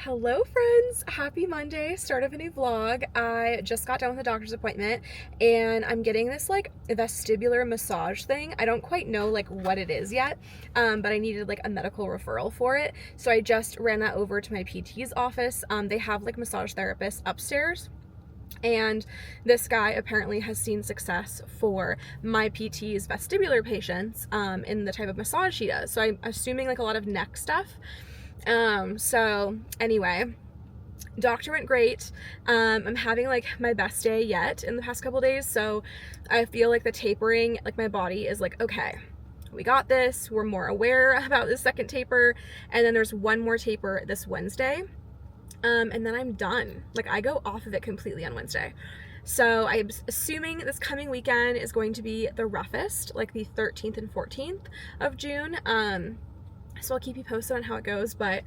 Hello friends, happy Monday, start of a new vlog. I just got done with a doctor's appointment and I'm getting this like vestibular massage thing. I don't quite know like what it is yet, but I needed like a medical referral for it. So I just ran that over to my PT's office. They have like massage therapists upstairs. And this guy apparently has seen success for my PT's vestibular patients in the type of massage he does. So I'm assuming like a lot of neck stuff. So anyway, doctor went great. I'm having like my best day yet in the past couple days. So I feel like the tapering, like my body is like, okay, we got this. We're more aware about the second taper. And then there's one more taper this Wednesday. And then I'm done. Like I go off of it completely on Wednesday. So I'm assuming this coming weekend is going to be the roughest, like the 13th and 14th of June. So I'll keep you posted on how it goes, but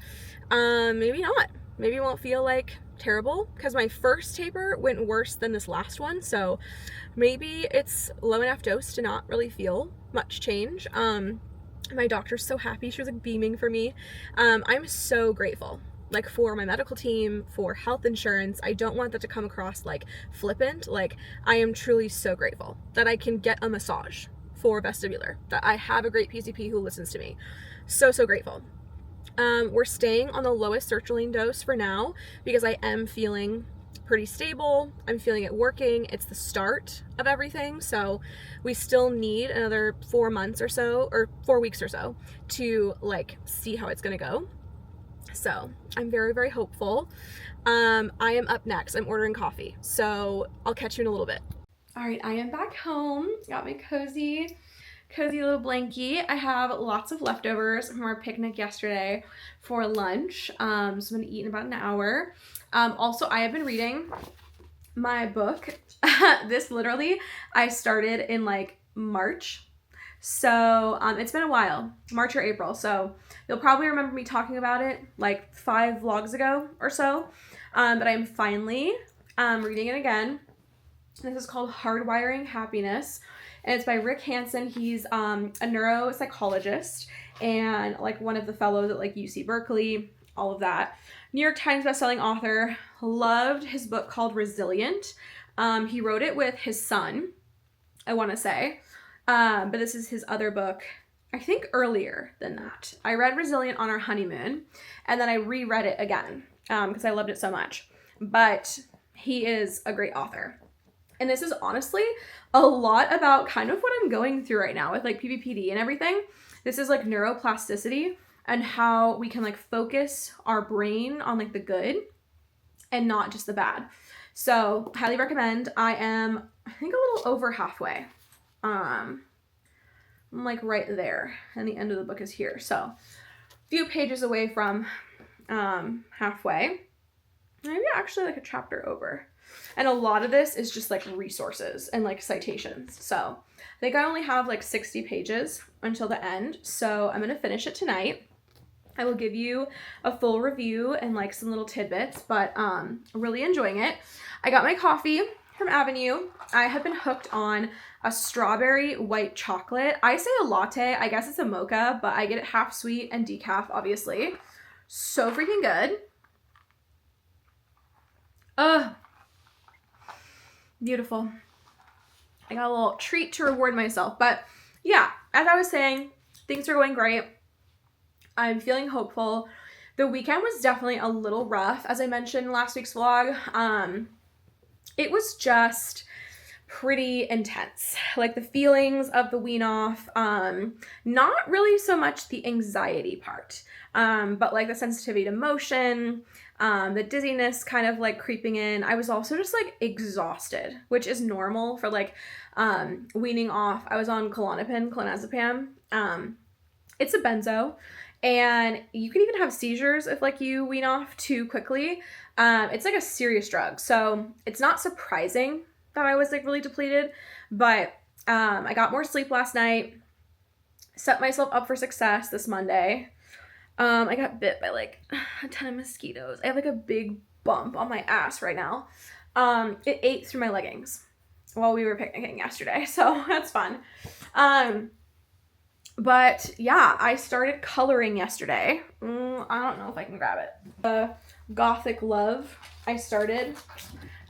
maybe not. Maybe it won't feel like terrible because my first taper went worse than this last one. So maybe it's low enough dose to not really feel much change. My doctor's so happy. She was like beaming for me. I'm so grateful. Like for my medical team, for health insurance. I don't want that to come across like flippant. Like I am truly so grateful that I can get a massage for vestibular, that I have a great PCP who listens to me. So grateful. We're staying on the lowest sertraline dose for now because I am feeling pretty stable. I'm feeling it working. It's the start of everything. So we still need another 4 months or so, or 4 weeks or so to like see how it's going to go. So I'm very hopeful. I am up next. I'm ordering coffee. So I'll catch you in a little bit. All right, I am back home. Got my cozy little blankie. I have lots of leftovers from our picnic yesterday for lunch. So I'm gonna eat in about an hour. Also, I have been reading my book. This literally, I started in like March. So it's been a while, March or April. So you'll probably remember me talking about it like 5 vlogs ago or so. But I'm finally reading it again. This is called Hardwiring Happiness. And it's by Rick Hansen. He's a neuropsychologist and like one of the fellows at like UC Berkeley, all of that. New York Times bestselling author. Loved his book called Resilient. He wrote it with his son, I want to say. But this is his other book, I think earlier than that. I read Resilient on our honeymoon and then I reread it again because I loved it so much. But he is a great author. And this is honestly a lot about kind of what I'm going through right now with like PPPD and everything. This is like neuroplasticity and how we can like focus our brain on like the good and not just the bad. So highly recommend. I am, I think, a little over halfway. I'm like right there and the end of the book is here. So a few pages away from halfway. Maybe actually like a chapter over. And a lot of this is just like resources and like citations. So I think I only have like 60 pages until the end. So I'm going to finish it tonight. I will give you a full review and like some little tidbits, but really enjoying it. I got my coffee from Avenue. I have been hooked on a strawberry white chocolate. I say a latte. I guess it's a mocha, but I get it half sweet and decaf, obviously. So freaking good. Ugh. Beautiful. I got a little treat to reward myself. But yeah, as I was saying, things are going great. I'm feeling hopeful. The weekend was definitely a little rough, as I mentioned in last week's vlog. It was just pretty intense. Like the feelings of the wean off, not really so much the anxiety part, but like the sensitivity to motion, the dizziness kind of like creeping in. I was also just like exhausted, which is normal for like weaning off. I was on clonazepam. It's a benzo. And you can even have seizures if like you wean off too quickly. It's like a serious drug. So it's not surprising that I was like really depleted, but I got more sleep last night, set myself up for success this Monday. I got bit by like a ton of mosquitoes. I have like a big bump on my ass right now. It ate through my leggings while we were picnicking yesterday. So that's fun. But yeah, I started coloring yesterday. I don't know if I can grab it. The Gothic Love. I started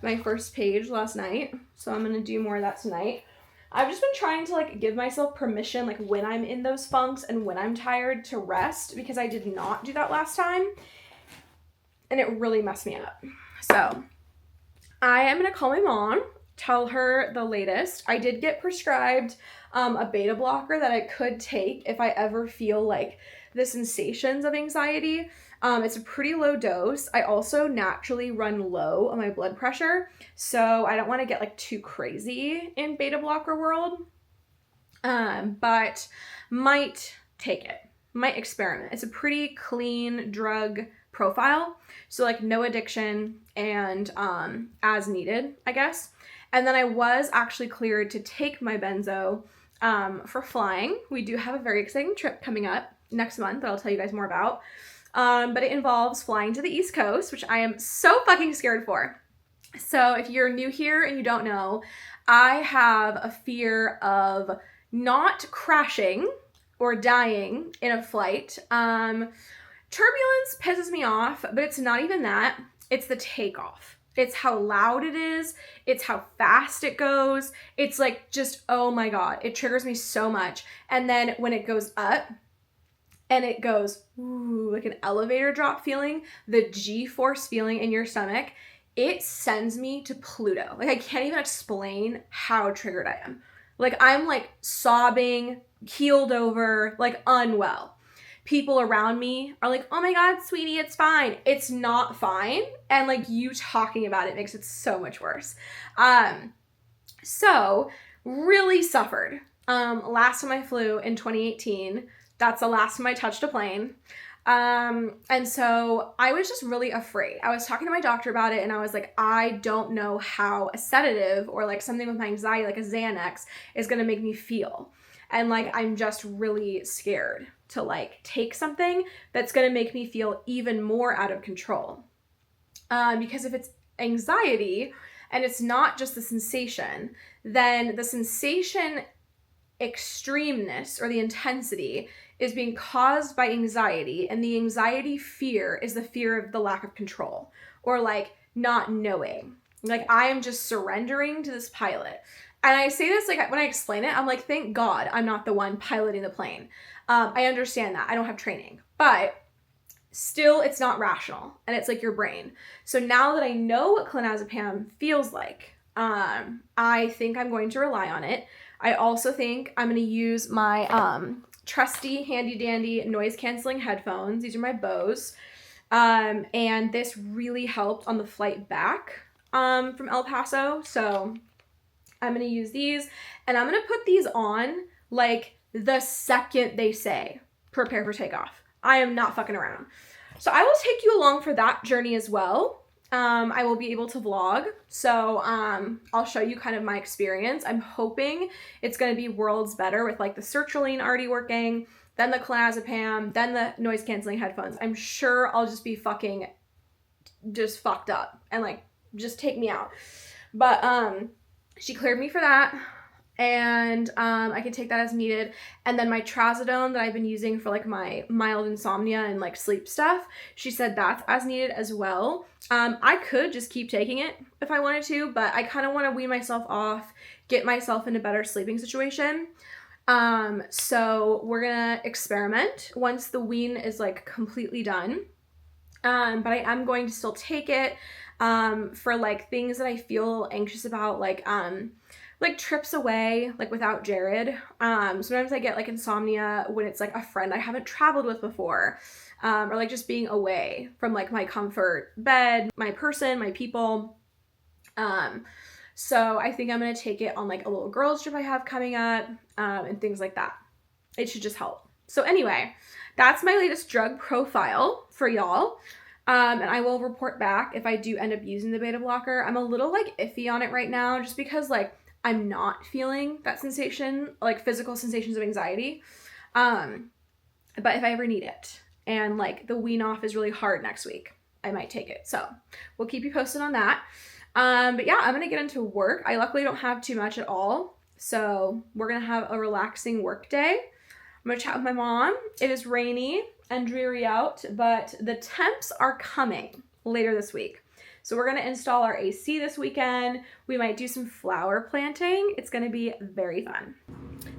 my first page last night, so I'm gonna do more of that tonight. I've just been trying to like give myself permission, like when I'm in those funks and when I'm tired, to rest, because I did not do that last time and it really messed me up. So I am gonna call my mom, tell her the latest. I did get prescribed a beta blocker that I could take if I ever feel like the sensations of anxiety. It's a pretty low dose. I also naturally run low on my blood pressure, so I don't want to get like too crazy in beta blocker world, but might take it, might experiment. It's a pretty clean drug profile, so like no addiction and as needed, I guess. And then I was actually cleared to take my benzo for flying. We do have a very exciting trip coming up next month that I'll tell you guys more about. But it involves flying to the East Coast, which I am so fucking scared for. So if you're new here and you don't know, I have a fear of not crashing or dying in a flight. Turbulence pisses me off, but it's not even that. It's the takeoff. It's how loud it is. It's how fast it goes. It's like just, oh my God, it triggers me so much. And then when it goes up and it goes, ooh, like an elevator drop feeling, the G-force feeling in your stomach, it sends me to Pluto. Like I can't even explain how triggered I am. Like I'm like sobbing, keeled over, like unwell. People around me are like, oh my God, sweetie, it's fine. It's not fine. And like you talking about it makes it so much worse. So really suffered. Last time I flew in 2018, that's the last time I touched a plane. And so I was just really afraid. I was talking to my doctor about it and I was like, I don't know how a sedative or like something with my anxiety, like a Xanax, is going to make me feel. And like, I'm just really scared to like take something that's going to make me feel even more out of control. Because if it's anxiety and it's not just the sensation, then the sensation extremeness or the intensity is being caused by anxiety, and the anxiety fear is the fear of the lack of control or like not knowing. Like I am just surrendering to this pilot. And I say this like when I explain it, I'm like, thank God I'm not the one piloting the plane. I understand that. I don't have training, but still it's not rational and it's like your brain. So now that I know what clonazepam feels like, I think I'm going to rely on it. I also think I'm going to use my trusty handy dandy noise canceling headphones. These are my Bose. And this really helped on the flight back from El Paso. So I'm going to use these and I'm going to put these on like the second they say prepare for takeoff. I am not fucking around. So I will take you along for that journey as well. I will be able to vlog. So I'll show you kind of my experience. I'm hoping it's going to be worlds better with like the sertraline already working, then the clonazepam, then the noise canceling headphones. I'm sure I'll just be fucking just fucked up and like just take me out. But she cleared me for that. And I can take that as needed. And then my trazodone that I've been using for like my mild insomnia and like sleep stuff, she said that's as needed as well. I could just keep taking it if I wanted to, but I kind of want to wean myself off, get myself in a better sleeping situation. So we're gonna experiment once the wean is like completely done. But I am going to still take it for like things that I feel anxious about, like trips away, like without Jared. Sometimes I get like insomnia when it's like a friend I haven't traveled with before, or like just being away from like my comfort bed, my person, my people. So I think I'm gonna take it on like a little girls trip I have coming up, and things like that. It should just help. So anyway, that's my latest drug profile for y'all. And I will report back if I do end up using the beta blocker. I'm a little like iffy on it right now just because like I'm not feeling that sensation, like physical sensations of anxiety. But if I ever need it and like the wean off is really hard next week, I might take it. So we'll keep you posted on that. But yeah, I'm going to get into work. I luckily don't have too much at all. So we're going to have a relaxing work day. I'm going to chat with my mom. It is rainy and dreary out, but the temps are coming. later this week. So we're gonna install our AC this weekend. We might do some flower planting. It's gonna be very fun.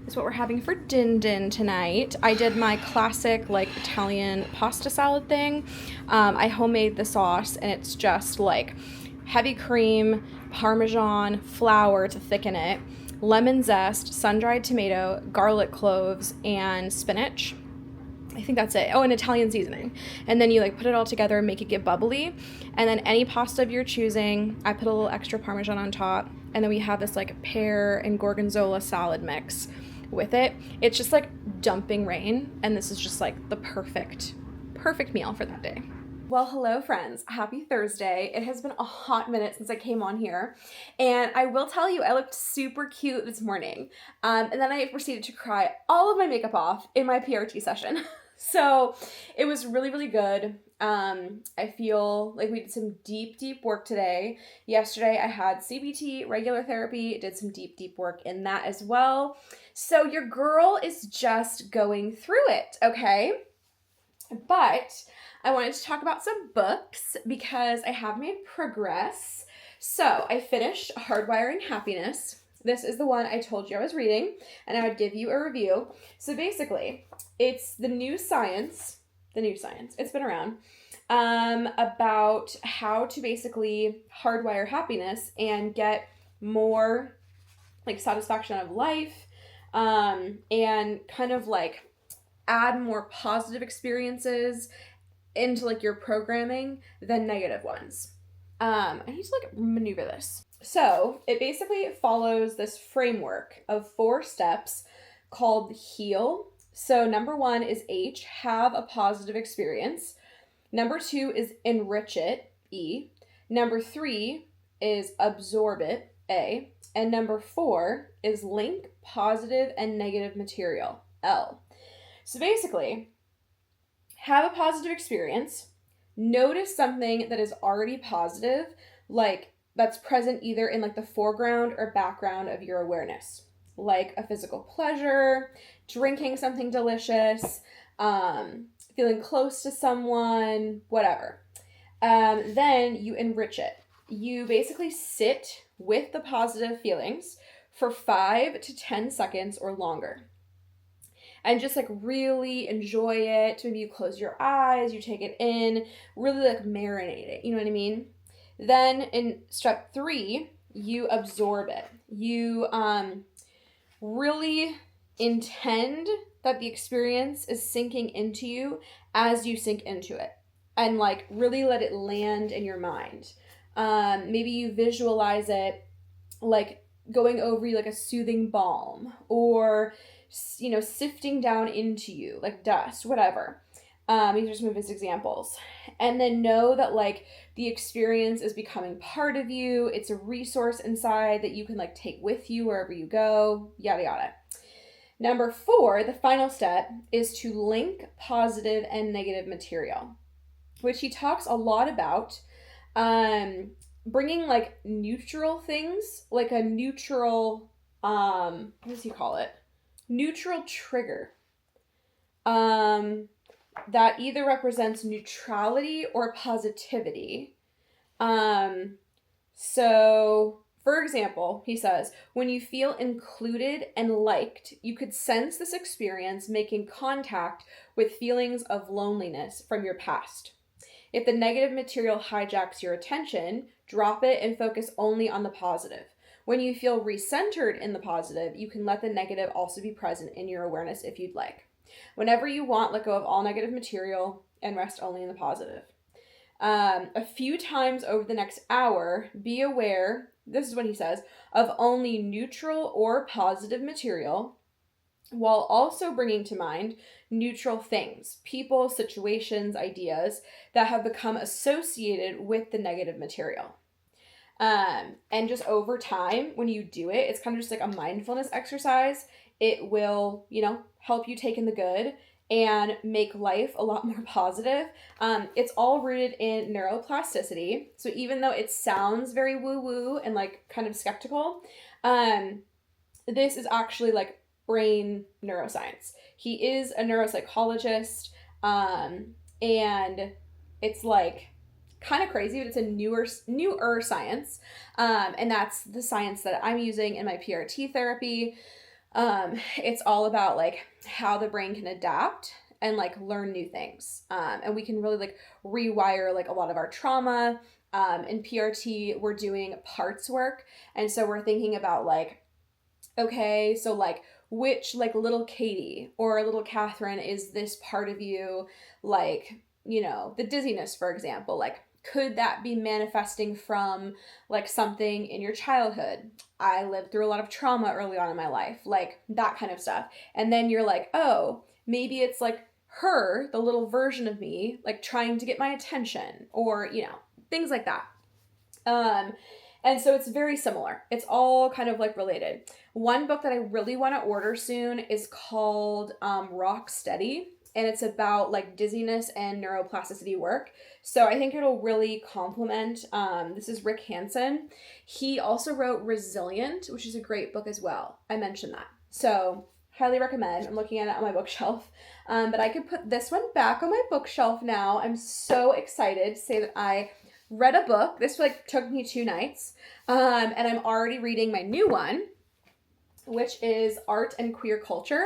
This is what we're having for din tonight. I did my classic like Italian pasta salad thing. I homemade the sauce, and it's just like heavy cream, Parmesan, flour to thicken it, lemon zest, sun-dried tomato, garlic cloves, and spinach. I think that's it. Oh, and Italian seasoning. And then you like put it all together and make it get bubbly. And then any pasta of your choosing, I put a little extra Parmesan on top. And then we have this like pear and gorgonzola salad mix with it. It's just like dumping rain. And this is just like the perfect meal for that day. Well, hello friends. Happy Thursday. It has been a hot minute since I came on here. And I will tell you, I looked super cute this morning. And then I proceeded to cry all of my makeup off in my PRT session. So it was really, really good. I feel like we did some deep work today. Yesterday I had CBT, regular therapy, did some deep work in that as well. So your girl is just going through it, okay? But I wanted to talk about some books because I have made progress. So I finished Hardwiring Happiness. This is the one I told you I was reading, and I would give you a review. So basically, it's the new science, it's been around, about how to basically hardwire happiness and get more like satisfaction out of life, and kind of like add more positive experiences into like your programming than negative ones. I need to like maneuver this. So it basically follows this framework of 4 steps called HEAL. So number 1 is H, have a positive experience. Number 2 is enrich it, E. Number 3 is absorb it, A. And number 4 is link positive and negative material, L. So basically, have a positive experience, notice something that is already positive, like that's present either in like the foreground or background of your awareness, like a physical pleasure, drinking something delicious, feeling close to someone, whatever. Then you enrich it. You basically sit with the positive feelings for 5 to 10 seconds or longer. And just like really enjoy it. Maybe you close your eyes, you take it in, really like marinate it. You know what I mean? Then in step 3, you absorb it. You really intend that the experience is sinking into you as you sink into it. And like really let it land in your mind. Maybe you visualize it like going over you like a soothing balm, or sifting down into you like dust, whatever. These are some of his examples. And then know that like the experience is becoming part of you. It's a resource inside that you can like take with you wherever you go, yada yada. Number 4, the final step, is to link positive and negative material, which he talks a lot about. Bringing like neutral things, like a neutral, what does he call it? Neutral trigger. That either represents neutrality or positivity. So, for example, he says, when you feel included and liked, you could sense this experience making contact with feelings of loneliness from your past. If the negative material hijacks your attention, drop it and focus only on the positive. When you feel recentered in the positive, you can let the negative also be present in your awareness if you'd like. Whenever you want, let go of all negative material and rest only in the positive. A few times over the next hour, be aware, this is what he says, of only neutral or positive material, while also bringing to mind neutral things, people, situations, ideas that have become associated with the negative material. And just over time, when you do it, it's kind of just like a mindfulness exercise. It will, help you take in the good and make life a lot more positive. It's all rooted in neuroplasticity. So even though it sounds very woo-woo and like kind of skeptical, this is actually like brain neuroscience. He is a neuropsychologist, and it's like kind of crazy, but it's a newer science. And that's the science that I'm using in my PRT therapy. It's all about like how the brain can adapt and like learn new things. And we can really like rewire like a lot of our trauma. In PRT, we're doing parts work. And so we're thinking about like, okay, so like which like little Katie or little Catherine is this part of you, like, you know, the dizziness, for example, like could that be manifesting from like something in your childhood? I lived through a lot of trauma early on in my life, like that kind of stuff. And then you're like, oh, maybe it's like her, the little version of me, like trying to get my attention or, you know, things like that. And so it's very similar. It's all kind of like related. One book that I really want to order soon is called Rock Steady, and it's about like dizziness and neuroplasticity work. So I think it'll really complement. This is Rick Hansen. He also wrote Resilient, which is a great book as well. I mentioned that. So highly recommend. I'm looking at it on my bookshelf. But I could put this one back on my bookshelf now. I'm so excited to say that I read a book. This like took me 2 nights. And I'm already reading my new one, which is Art and Queer Culture.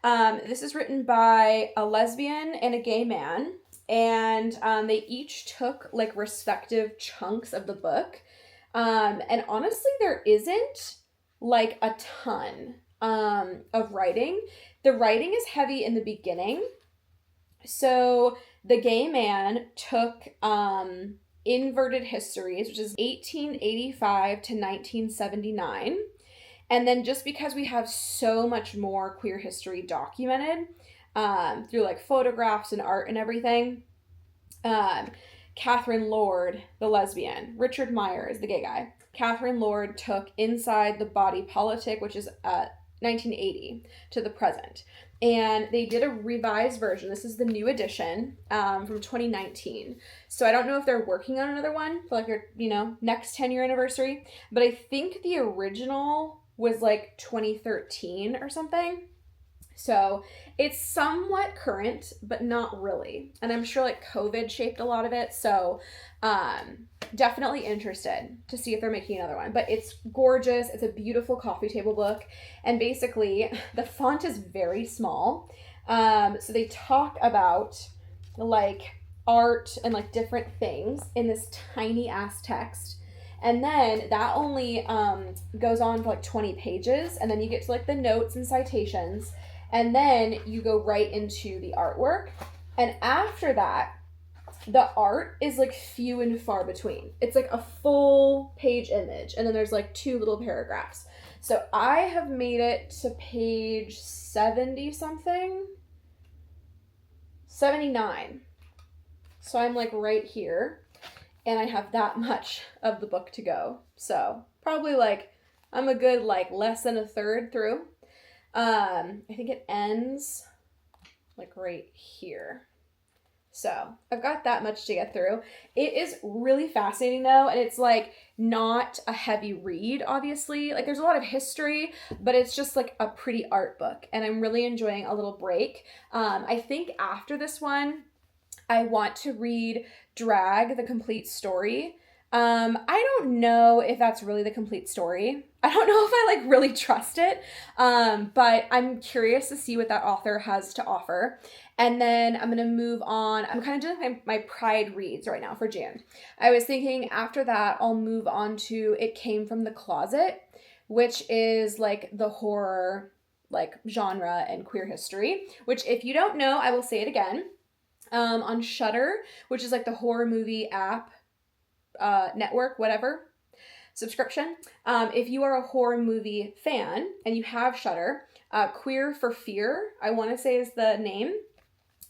This is written by a lesbian and a gay man. And they each took like respective chunks of the book. And honestly, there isn't like a ton of writing. The writing is heavy in the beginning. So the gay man took Inverted Histories, which is 1885 to 1979. And then just because we have so much more queer history documented through like photographs and art and everything, Catherine Lord, the lesbian, Richard Meyer is the gay guy. Catherine Lord took Inside the Body Politic, which is 1980 to the present. And they did a revised version. This is the new edition from 2019. So I don't know if they're working on another one for like their, you know, next 10-year anniversary. But I think the original was like 2013 or something. So it's somewhat current, but not really. And I'm sure like COVID shaped a lot of it. So definitely interested to see if they're making another one. But it's gorgeous. It's a beautiful coffee table book. And basically the font is very small. So they talk about like art and like different things in this tiny ass text. And then that only goes on for like 20 pages. And then you get to like the notes and citations. And then you go right into the artwork. And after that, the art is like few and far between. It's like a full page image. And then there's like 2 little paragraphs. So I have made it to page 70 something. 79. So I'm like right here. And I have that much of the book to go. So probably like, I'm a good like less than a third through. I think it ends like right here. So I've got that much to get through. It is really fascinating though. And it's like not a heavy read, obviously. Like there's a lot of history, but it's just like a pretty art book. And I'm really enjoying a little break. I think after this one, I want to read Drag, the Complete Story. I don't know if that's really the complete story. I don't know if I like really trust it. But I'm curious to see what that author has to offer. And then I'm going to move on. I'm kind of doing my Pride reads right now for June. I was thinking after that, I'll move on to It Came from the Closet, which is like the horror like genre and queer history, which if you don't know, I will say it again. On Shudder, which is like the horror movie app, network, whatever, subscription. If you are a horror movie fan and you have Shudder, Queer for Fear, I want to say is the name.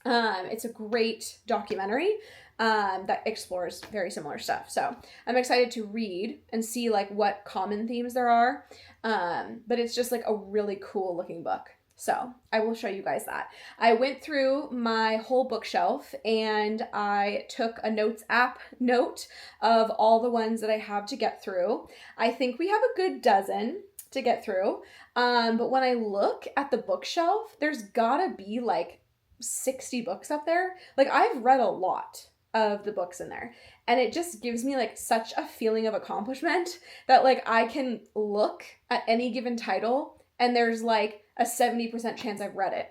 It's a great documentary that explores very similar stuff. So I'm excited to read and see like what common themes there are. But it's just like a really cool looking book. So I will show you guys that. I went through my whole bookshelf and I took a notes app note of all the ones that I have to get through. I think we have a good dozen to get through. But when I look at the bookshelf, there's gotta be like 60 books up there. Like I've read a lot of the books in there. And it just gives me like such a feeling of accomplishment that like I can look at any given title and there's like a 70% chance I've read it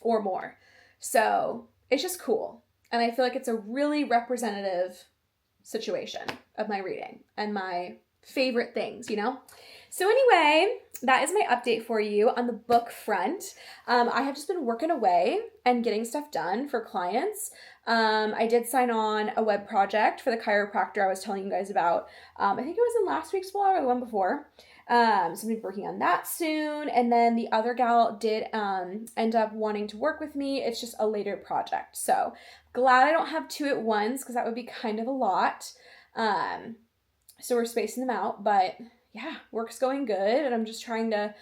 or more. So it's just cool. And I feel like it's a really representative situation of my reading and my favorite things, you know? So anyway, that is my update for you on the book front. I have just been working away and getting stuff done for clients. I did sign on a web project for the chiropractor I was telling you guys about. I think it was in last week's vlog or the one before. So I'm gonna be working on that soon. And then the other gal did end up wanting to work with me. It's just a later project. So glad I don't have two at once because that would be kind of a lot. So we're spacing them out, but yeah, work's going good and I'm just trying to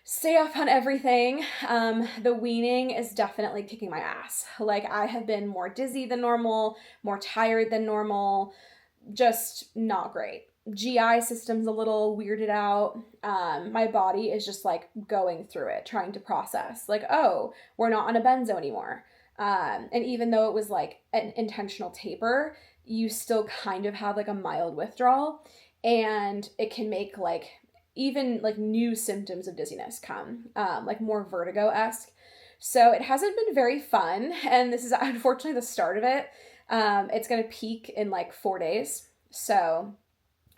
stay up on everything. The weaning is definitely kicking my ass. Like I have been more dizzy than normal, more tired than normal, just not great. GI system's a little weirded out. My body is just like going through it, trying to process like, oh, we're not on a benzo anymore. And even though it was like an intentional taper, you still kind of have like a mild withdrawal and it can make like even like new symptoms of dizziness come, like more vertigo-esque. So it hasn't been very fun. And this is unfortunately the start of it. It's going to peak in like 4 days. So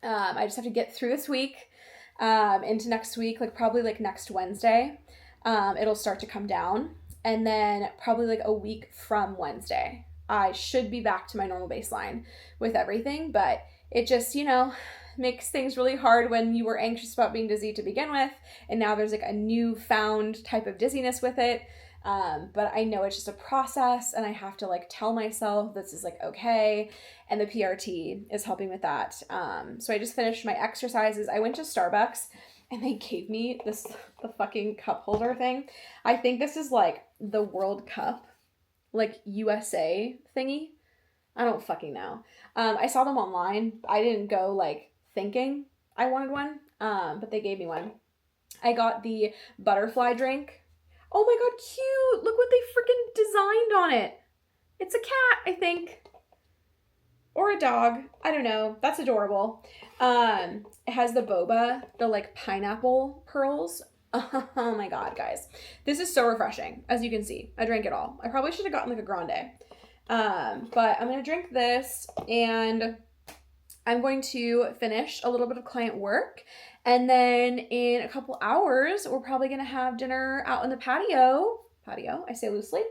I just have to get through this week into next week, like probably like next Wednesday. It'll start to come down. And then probably like a week from Wednesday, I should be back to my normal baseline with everything. But it just, you know, makes things really hard when you were anxious about being dizzy to begin with. And now there's like a newfound type of dizziness with it. But I know it's just a process and I have to like tell myself this is like okay. And the PRT is helping with that. So I just finished my exercises. I went to Starbucks and they gave me the fucking cup holder thing. I think this is like the World Cup, like USA thingy. I don't fucking know. I saw them online. I didn't go like thinking I wanted one, but they gave me one. I got the butterfly drink. Oh my god, cute! Look what they freaking designed on it. It's a cat, I think. Or a dog. I don't know. That's adorable. It has the boba, the like pineapple pearls. Oh my god, guys. This is so refreshing, as you can see. I drank it all. I probably should have gotten like a grande. But I'm going to drink this and I'm going to finish a little bit of client work. And then in a couple hours, we're probably going to have dinner out in the patio, I say loosely,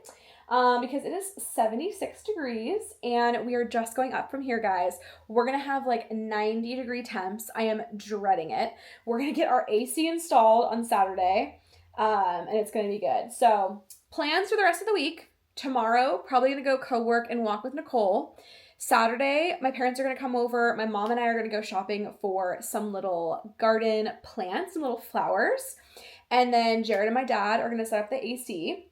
because it is 76 degrees and we are just going up from here, guys. We're going to have like 90-degree temps. I am dreading it. We're going to get our AC installed on Saturday, and it's going to be good. So plans for the rest of the week. Tomorrow, probably going to go co-work and walk with Nicole. Saturday, my parents are going to come over. My mom and I are going to go shopping for some little garden plants, some little flowers. And then Jared and my dad are going to set up the AC.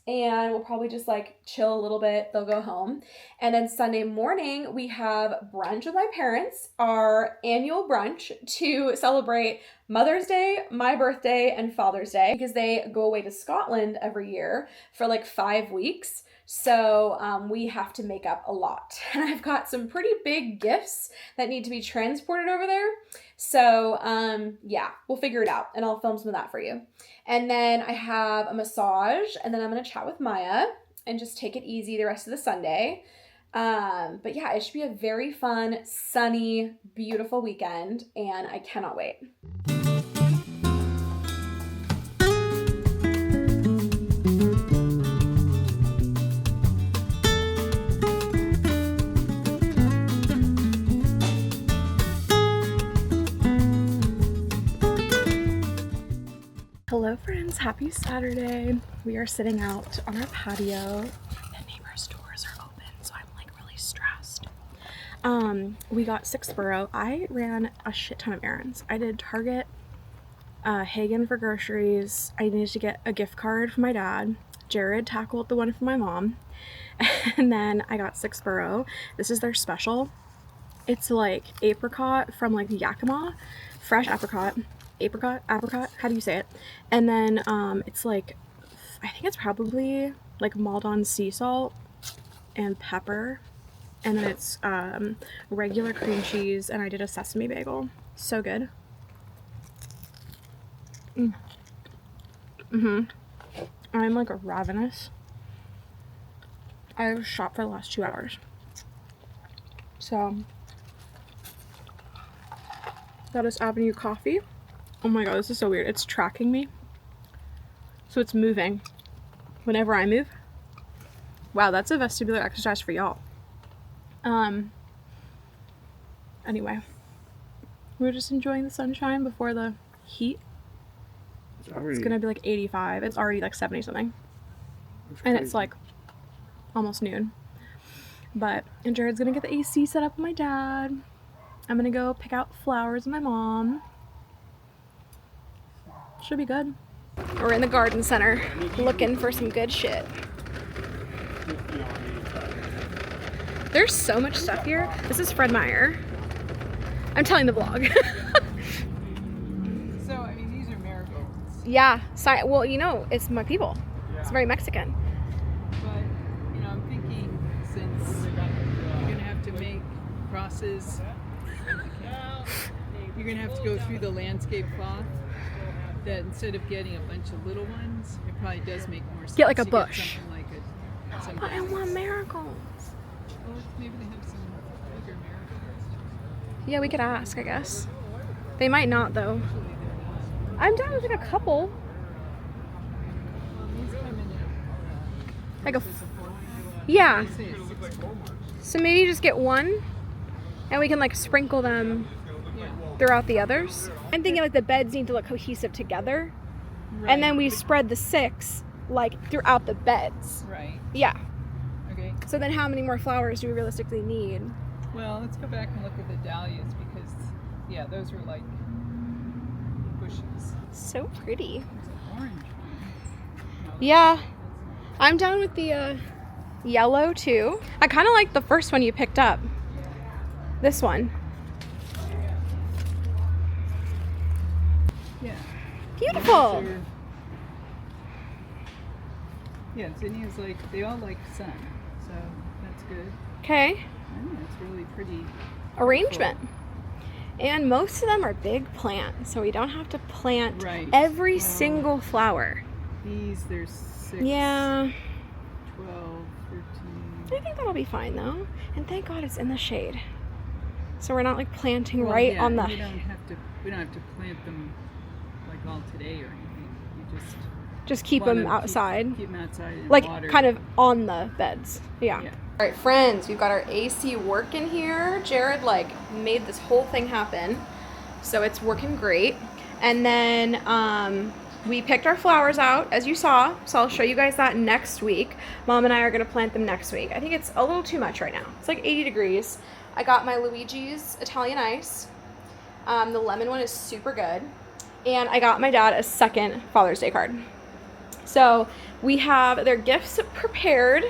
And we'll probably just like chill a little bit. They'll go home. And then Sunday morning, we have brunch with my parents, our annual brunch to celebrate Mother's Day, my birthday, and Father's Day because they go away to Scotland every year for like 5 weeks. So we have to make up a lot. And I've got some pretty big gifts that need to be transported over there. So yeah, we'll figure it out and I'll film some of that for you. And then I have a massage and then I'm going to chat with Meyer and just take it easy the rest of the Sunday. But yeah, it should be a very fun, sunny, beautiful weekend and I cannot wait. Hello friends, happy Saturday. We are sitting out on our patio. The neighbor's doors are open, so I'm like really stressed. We got 6 Borough. I ran a shit ton of errands. I did Target, Hagen for groceries. I needed to get a gift card for my dad. Jared tackled the one for my mom. And then I got 6 Borough. This is their special. It's like apricot from like Yakima, fresh apricot, how do you say it? And then it's like, I think it's probably like Maldon sea salt and pepper. and then it's regular cream cheese, and I did a sesame bagel. So good. I'm like ravenous. I was shot for the last 2 hours. So, got us Avenue coffee. Oh my god, this is so weird. It's tracking me. So it's moving whenever I move. Wow, that's a vestibular exercise for y'all. Anyway, we're just enjoying the sunshine before the heat. It's gonna be like 85. It's already like 70 something. And it's like almost noon. But, and Jared's gonna get the AC set up with my dad. I'm gonna go pick out flowers with my mom. Should be good. We're in the garden center looking for some good shit. There's so much stuff here. This is Fred Meyer. I'm telling the vlog. So, I mean, these are marigolds. Yeah. Well, you know, it's my people. It's very Mexican. But, you know, I'm thinking since you're going to have to make crosses, you're going to have to go through the landscape cloth, that instead of getting a bunch of little ones, it probably does make more sense. Get like a to bush. Get something like I want marigolds. Well, maybe they have some bigger marigolds. Yeah, we could ask, I guess. They might not, though. I'm down with like a couple. Well, these come in Like a, there's a 4. yeah. They say it's 6 So maybe just get one, and we can like sprinkle them throughout the others. I'm thinking like the beds need to look cohesive together, and then we spread the 6 like throughout the beds. Right. Yeah. Okay. So then how many more flowers do we realistically need? Well, let's go back and look at the dahlias because, yeah, those are like bushes. So pretty. There's an orange one. No, Yeah. I'm down with the yellow too. I kind of like the first one you picked up. This one. yeah. Beautiful. These are- yeah, zinnias like, they all like sun, so that's good. Okay. I think that's really pretty. Arrangement. And most of them are big plants, so we don't have to plant Right. every Well, single flower. These, there's 6, Yeah. 12, 13. I think that'll be fine though. And thank God it's in the shade. So we're not like planting Well, right yeah, on the... we don't have to plant them like all today or anything. You Just keep wanna them outside. Keep them outside in Like water. kind of on the beds. Yeah. Yeah. All right, friends, we've got our AC working here. Jared like made this whole thing happen. So it's working great. And then we picked our flowers out, as you saw. So I'll show you guys that next week. Mom and I are gonna plant them next week. I think it's a little too much right now. It's like 80 degrees. I got my Luigi's Italian Ice. The lemon one is super good. And I got my dad a second Father's Day card. So we have their gifts prepared.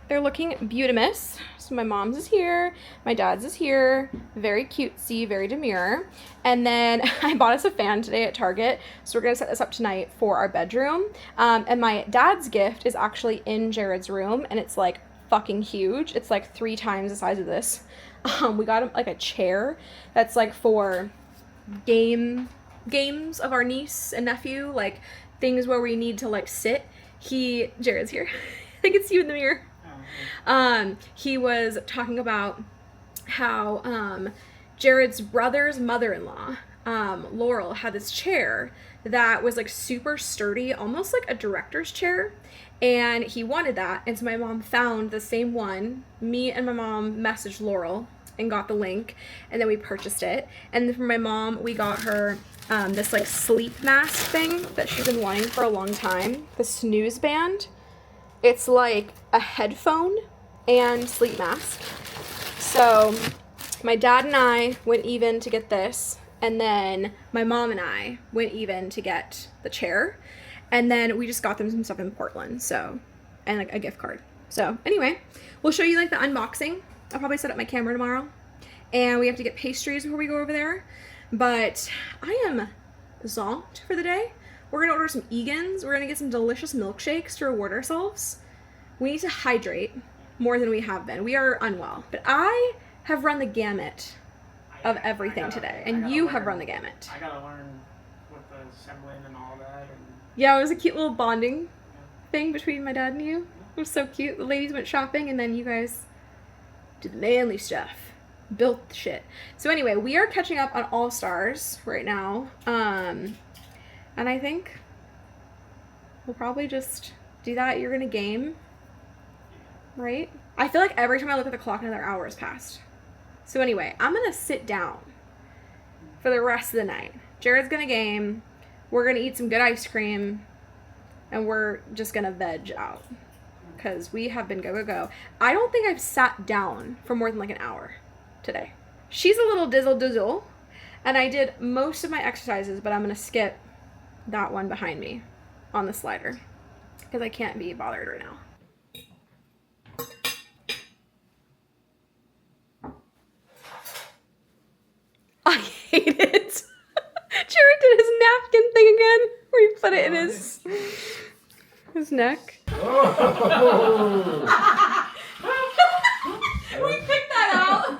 They're looking beautimous. So my mom's is here, my dad's is here, very cutesy, very demure. And then I bought us a fan today at Target, so we're gonna set this up tonight for our bedroom. And my dad's gift is actually in Jared's room, and it's like fucking huge. It's like 3 times the size of this. We got him like a chair that's like for games of our niece and nephew, like things where we need to like sit. Jared's here. I can see you in the mirror. He was talking about how Jared's brother's mother-in-law, Laurel, had this chair that was like super sturdy, almost like a director's chair, and he wanted that. And so my mom found the same one. Me and my mom messaged Laurel and got the link, and then we purchased it. And then for my mom, we got her this like sleep mask thing that she's been wanting for a long time, the snooze band. It's like a headphone and sleep mask. So my dad and I went even to get this, and then my mom and I went even to get the chair, and then we just got them some stuff in Portland, so, and like a gift card. So anyway, we'll show you like the unboxing. I'll probably set up my camera tomorrow, and we have to get pastries before we go over there, but I am zonked for the day. We're gonna order some Egan's. We're gonna get some delicious milkshakes to reward ourselves. We need to hydrate. more than we have been. We are unwell. But I have run the gamut of everything today, and you have run the gamut. I gotta learn with the assembling and all that. And yeah, it was a cute little bonding thing between my dad and you. It was so cute. The ladies went shopping, and then you guys did the manly stuff. Built the shit. So anyway, we are catching up on All Stars right now. And I think we'll probably just do that. You're gonna game, right? I feel like every time I look at the clock, another hour has passed. So anyway, I'm gonna sit down for the rest of the night. Jared's gonna game. We're gonna eat some good ice cream, and we're just gonna veg out because we have been go. I don't think I've sat down for more than like an hour today. She's a little dizzle, and I did most of my exercises, but I'm gonna skip that one behind me on the slider because I can't be bothered right now. I hate it. Jared did his napkin thing again, where he put it in his neck. Oh. We picked that out.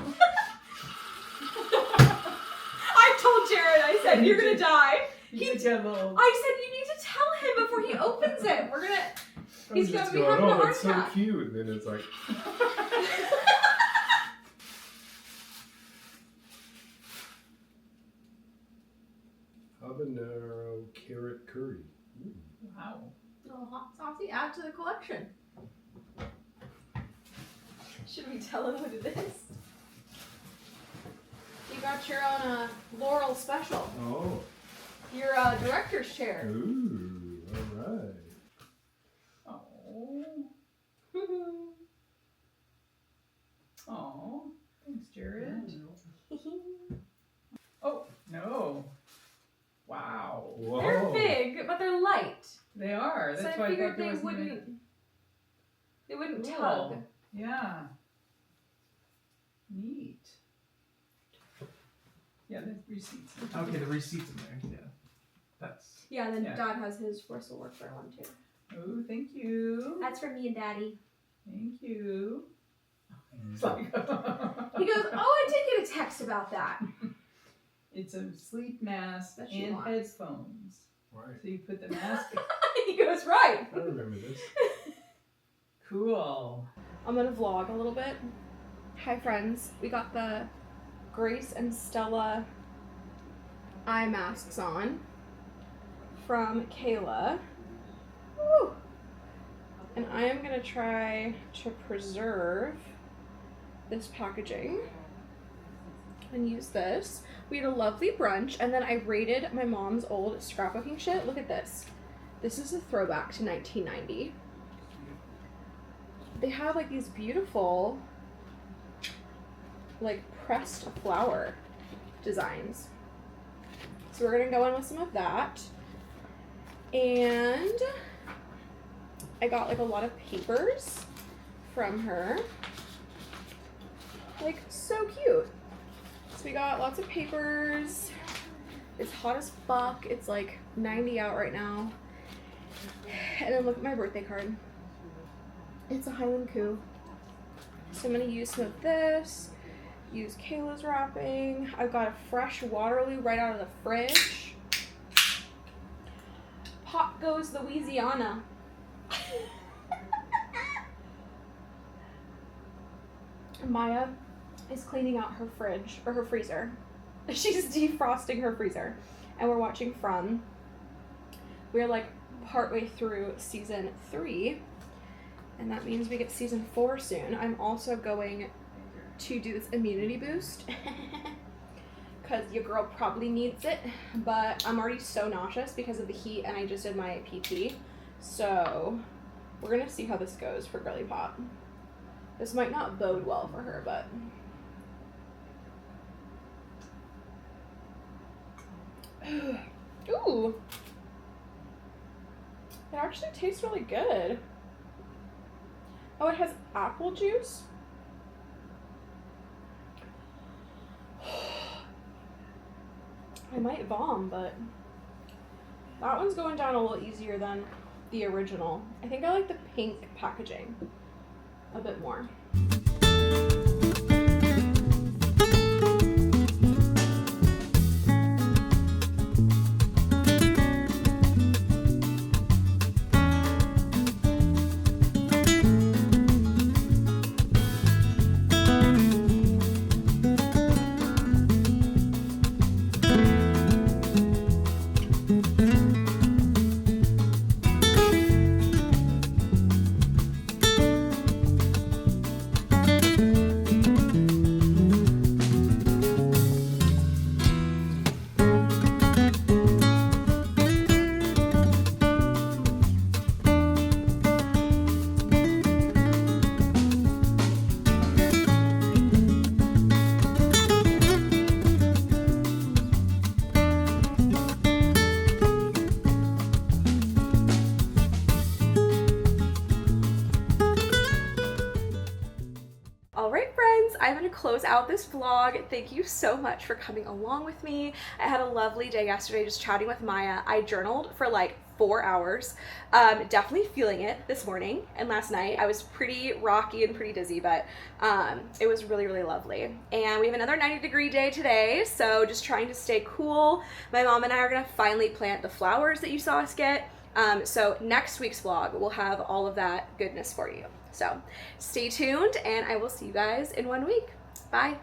I told Jared, I said, you're gonna die. I said, you need to tell him before he opens it. He's gonna be having a heart That's attack. so cute. And then it's like. Habanero carrot curry. Ooh. Wow. little hot saucy, add to the collection. Should we tell him what it is? You got your own Laurel special. Oh. Your director's chair. Ooh, alright. Oh. Oh. Thanks, Jared. Oh, no. Wow. Whoa. They're big, but they're light. They are. That's so why I figured thought there they wasn't any- wouldn't Cool. tug. Yeah. Neat. Yeah, the receipts. Okay, the receipt's in there. Yeah. That's. Yeah, and then Yeah. Dad has his Force of Work for one too. Oh, thank you. That's for me and Daddy. Thank you. It's Mm. like He goes, oh, I did get a text about that. It's a sleep mask That she and wants. headphones. Right. So you put the mask. He goes, right. I remember this. Cool. I'm gonna vlog a little bit. Hi friends, we got the Grace and Stella eye masks on from Kayla. Woo! And I am gonna try to preserve this packaging and use this. We had a lovely brunch, and then I raided my mom's old scrapbooking shit. Look at this. This is a throwback to 1990. They have like these beautiful like pressed flower designs. So we're gonna go in with some of that. And I got like a lot of papers from her. Like so cute. So we got lots of papers. It's hot as fuck. It's like 90 out right now. And then look at my birthday card. It's a Highland Coup. So I'm gonna use some of this. Use Kayla's wrapping. I've got a fresh Waterloo right out of the fridge. Pop goes Louisiana. Maya is cleaning out her fridge, or her freezer. She's defrosting her freezer. And we're watching From. We're like partway through season 3. And that means we get season 4 soon. I'm also going to do this immunity boost. Because your girl probably needs it. But I'm already so nauseous because of the heat and I just did my PT. So we're going to see how this goes for Girly Pop. This might not bode well for her, but... Ooh! It actually tastes really good. Oh, it has apple juice? I might vom, but that one's going down a little easier than the original. I think I like the pink packaging. a bit more. Alright friends, I'm going to close out this vlog. Thank you so much for coming along with me. I had a lovely day yesterday just chatting with Maya. I journaled for like 4 hours. Definitely feeling it this morning and last night. I was pretty rocky and pretty dizzy, but it was really, really lovely. And we have another 90-degree day today, so just trying to stay cool. My mom and I are going to finally plant the flowers that you saw us get. So next week's vlog will have all of that goodness for you. So stay tuned and I will see you guys in 1 week. Bye.